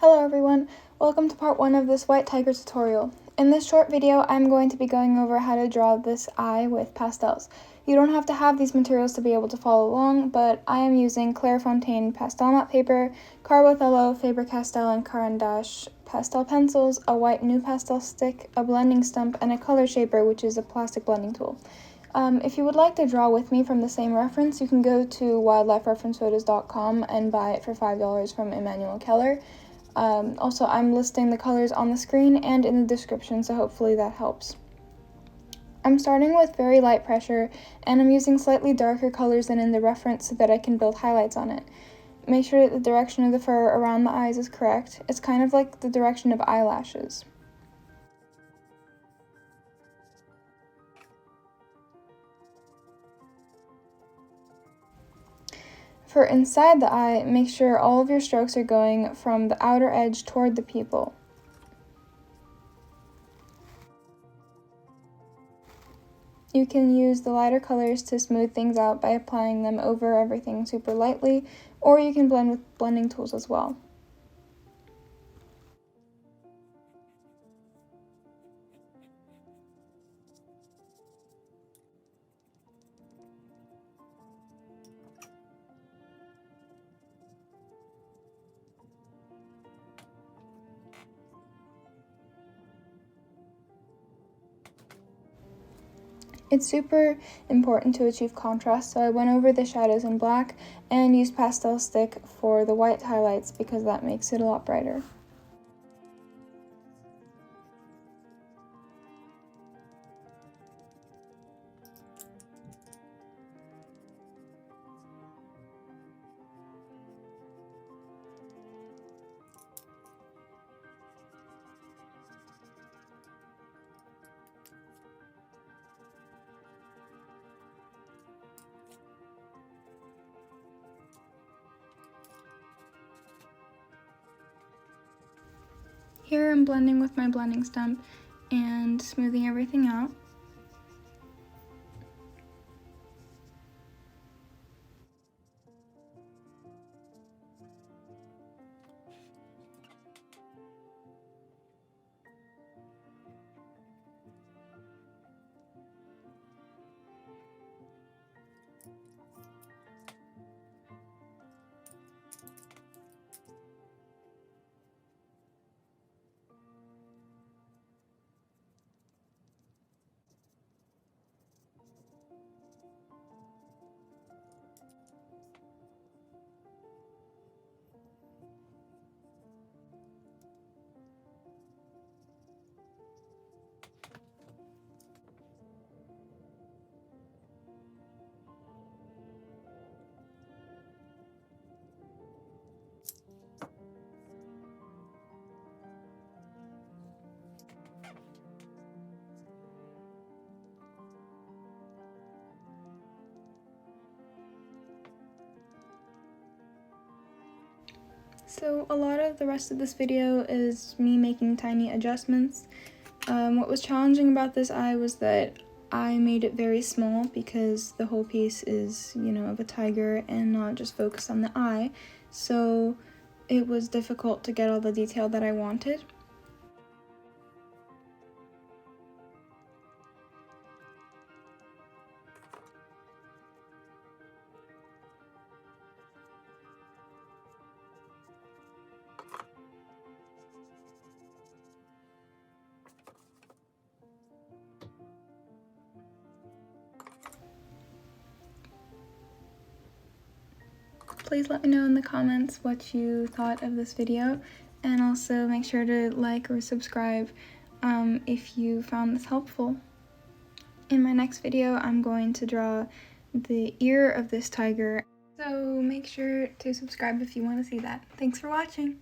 Hello everyone, welcome to part 1 of this white tiger tutorial. In this short video, I'm going to be going over how to draw this eye with pastels. You don't have to have these materials to be able to follow along, but I am using Clairefontaine pastel matte paper, Carbothello, Faber-Castell, and Caran d'Ache pastel pencils, a white NuPastel stick, a blending stump, and a color shaper, which is a plastic blending tool. If you would like to draw with me from the same reference, you can go to wildlifereferencephotos.com and buy it for $5 from Emmanuel Keller. Also, I'm listing the colors on the screen and in the description, so hopefully that helps. I'm starting with very light pressure, and I'm using slightly darker colors than in the reference so that I can build highlights on it. Make sure that the direction of the fur around the eyes is correct. It's kind of like the direction of eyelashes. For inside the eye, make sure all of your strokes are going from the outer edge toward the pupil. You can use the lighter colors to smooth things out by applying them over everything super lightly, or you can blend with blending tools as well. It's super important to achieve contrast, so I went over the shadows in black and used pastel stick for the white highlights because that makes it a lot brighter. Here I'm blending with my blending stump and smoothing everything out. So a lot of the rest of this video is me making tiny adjustments. What was challenging about this eye was that I made it very small because the whole piece is, of a tiger and not just focused on the eye. So it was difficult to get all the detail that I wanted. Please let me know in the comments what you thought of this video, and also make sure to like or subscribe if you found this helpful. In my next video, I'm going to draw the ear of this tiger, so make sure to subscribe if you want to see that. Thanks for watching!